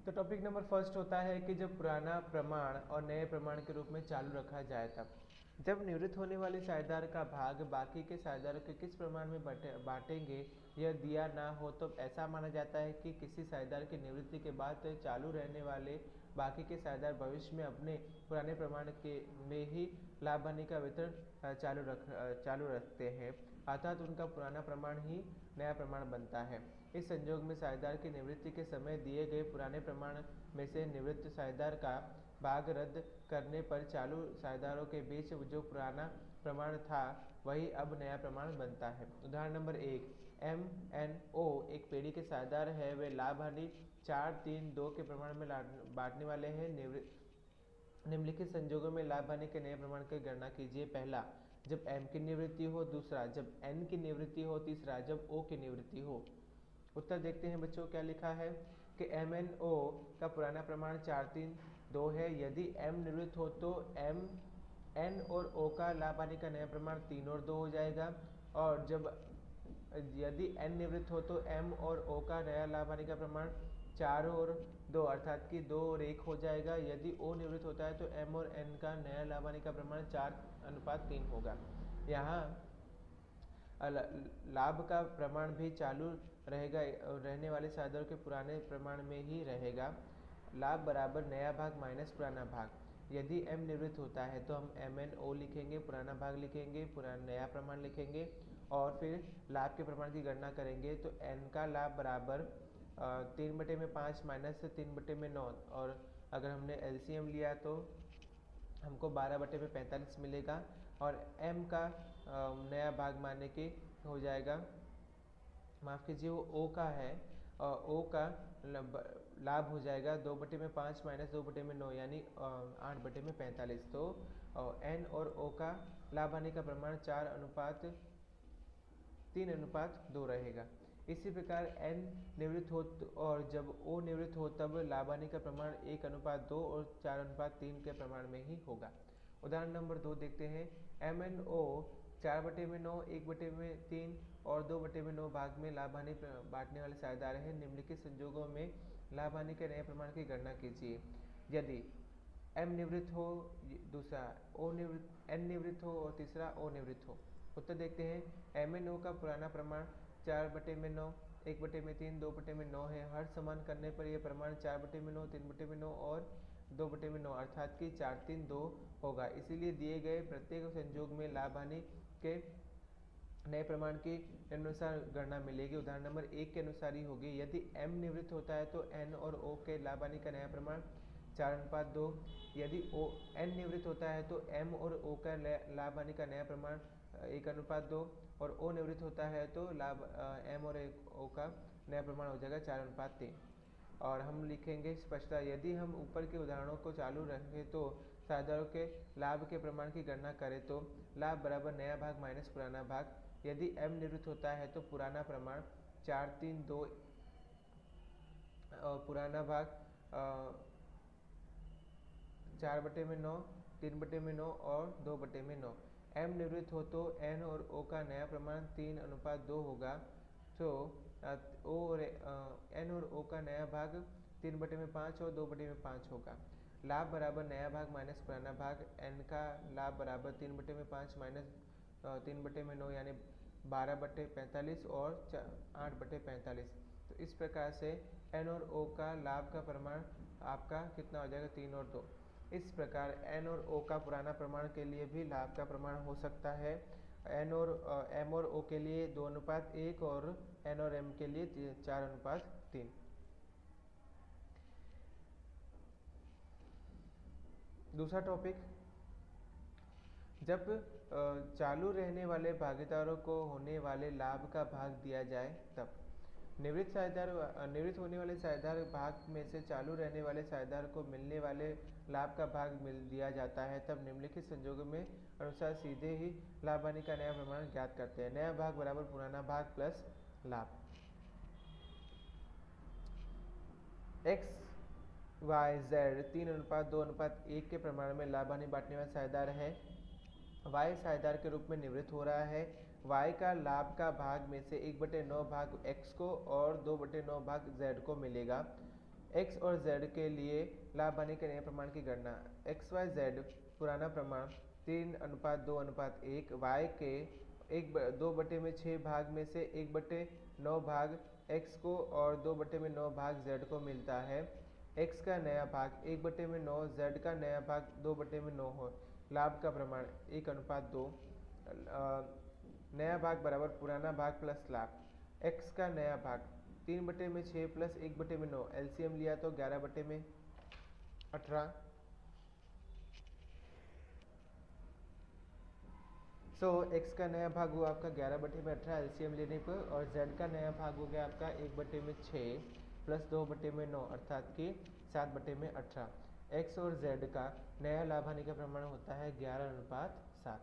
तो topic number first होता है कि जब पुराना प्रमाण और नए प्रमाण के रूप में चालू रखा जाए तब जब निवृत्त होने वाले साझेदार का भाग बाकी के साझेदारों के किस प्रमाण में बांटेंगे यह दिया ना हो तो ऐसा माना जाता है कि किसी साझेदार की निवृत्ति के बाद चालू रहने वाले बाकी के साझेदार भविष्य में अपने पुराने प्रमाण के में ही लाभ हानि का वितरण चालू रखते हैं, अर्थात उनका पुराना प्रमाण ही नया प्रमाण बनता है। इस संजोग में साझेदार की निवृत्ति के समय दिए गए पुराने प्रमाण में से निवृत्त साझेदार का भाग रद्द करने पर चालू साझेदारों के बीच जो पुराना प्रमाण था वही अब नया प्रमाण बनता है। उदाहरण नंबर 1, MNO एक पेढ़ी के साझेदार है, वे लाभ हानि 4-3-2 के प्रमाण में बांटने वाले हैं। निम्नलिखित संजोगों में लाभ हानि के नए प्रमाण की गणना कीजिए। पहला, जब M की निवृत्ति हो। दूसरा, जब N की निवृत्ति हो। तीसरा, जब O की निवृत्ति हो। उत्तर देखते हैं बच्चों, क्या लिखा है कि MNO का पुराना प्रमाण 4-3-2 है। यदि M निवृत्त हो तो N और O का लाभ हानि का नया प्रमाण 3 और 2 हो जाएगा, और जब यदि N निवृत्त हो तो M और O का नया लाभ हानि का प्रमाण 4 और 2 अर्थात कि 2 और 1 हो जाएगा। यदि O निवृत्त होता है तो M और N का नया लाभ हानि का प्रमाण 4:3 होगा। यहाँ लाभ का प्रमाण भी चालू रहेगा, रहने वाले साझेदारों के पुराने प्रमाण में ही रहेगा। लाभ बराबर नया भाग माइनस पुराना भाग। यदि M निवृत्त होता है तो हम MNO लिखेंगे, पुराना भाग लिखेंगे, पुराना नया प्रमाण लिखेंगे और फिर लाभ के प्रमाण की गणना करेंगे। तो N का लाभ बराबर 3/5 माइनस 3/9, और अगर हमने LCM लिया तो हमको 12/45 मिलेगा, और M का नया भाग माने के हो जाएगा, माफ़ कीजिए वो O का है, और O का लाभ हो जाएगा 2/5 माइनस 2/9 यानी 8/45। तो N और O का लाभ हानि का प्रमाण 3:2 रहेगा। इसी प्रकार N निवृत्त हो और जब O निवृत्त हो तब लाभ हानि का प्रमाण 1:2 और 4:3 के प्रमाण में ही होगा। उदाहरण नंबर 2 देखते हैं। MNO 4/9, 1/3 और 2/9 भाग में लाभ हानि बांटने वाले साझेदार हैं। निम्नलिखित संजोगों में लाभ हानि के नए प्रमाण की गणना कीजिए। यदि M निवृत्त हो, दूसरा N निवृत्त हो और तीसरा O निवृत्त हो। उत्तर देखते हैं। MNO का पुराना प्रमाण 4/9, 1/3, 2/9 है। हर समान करने पर यह प्रमाण 4/9, 3/9 और 2/9 अर्थात कि 4-3-2 होगा। इसीलिए दिए गए प्रत्येक संजोग में लाभ हानि के नए प्रमाण की अनुसार गणना मिलेगी। उदाहरण नंबर 1 के अनुसार ही होगी। यदि M निवृत्त होता है तो N और O के लाभ हानि का नया प्रमाण 4:2। यदि N निवृत्त होता है तो M और O का लाभ हानि का नया प्रमाण 1:2, और O निवृत्त होता है तो M और O का नया प्रमाण हो जाएगा 4:3। और हम लिखेंगे स्पष्टता, यदि हम ऊपर के उदाहरणों को चालू रखें तो साझेदारों के लाभ के प्रमाण की गणना करें तो लाभ बराबर नया भाग माइनस पुराना भाग। यदि M निवृत्त होता है तो पुराना प्रमाण 4-3-2 और पुराना भाग 4/9, 3/9 और 2/9। M निवृत्त हो तो N और O का नया प्रमाण 3:2 होगा। तो N और O का नया भाग 3/5 और 2/5 होगा। लाभ बराबर नया भाग माइनस पुराना भाग। N का लाभ बराबर 3/5 माइनस 3/9 यानी 12/45 और 8/45। तो इस प्रकार से N और O का लाभ का प्रमाण आपका कितना हो जाएगा, 3 और 2। इस प्रकार N और O का पुराना प्रमाण के लिए भी लाभ का प्रमाण हो सकता है। M और O के लिए 2:1 और N और M के लिए 4:3। दूसरा टॉपिक, जब चालू रहने वाले भागीदारों को होने वाले लाभ का भाग दिया जाए तब निवृत्त होने वाले साझेदार भाग में से चालू रहने वाले साझेदार को मिलने वाले लाभ का भाग दिया जाता है, तब निम्नलिखित संजोगों में अनुसार सीधे ही लाभ हानि का नया प्रमाण ज्ञात करते हैं। नया भाग बराबर पुराना भाग प्लस लाभ। X Y Z 3:2:1 के प्रमाण में लाभ हानि बांटने वाला साझेदार है। Y साझेदार के रूप में निवृत्त हो रहा है। Y का लाभ का भाग में से 1/9 भाग X को और 2/9 भाग Z को मिलेगा। एक्स और जेड के लिए लाभ हानि के नए प्रमाण की गणना। एक्स वाई जेड पुराना प्रमाण 3:2:1, वाई के 2/6 भाग में से 1/9 भाग एक्स को और 2/9 भाग जेड को मिलता है। एक्स का नया भाग 1/9, जेड का नया भाग 2/9 हो। लाभ का प्रमाण 1:2। नया भाग बराबर पुराना भाग प्लस लाभ। एक्स का नया भाग 3/6 प्लस 1/9, एलसीएम लिया तो 11/18। एक्स का नया भाग हुआ आपका 11/18 एलसीएम लेने पर, और जेड का नया भाग हो गया आपका 1/6 प्लस 2/9 अर्थात कि 7/18। एक्स और जेड का नया लाभ हानि का प्रमाण होता है 11:7।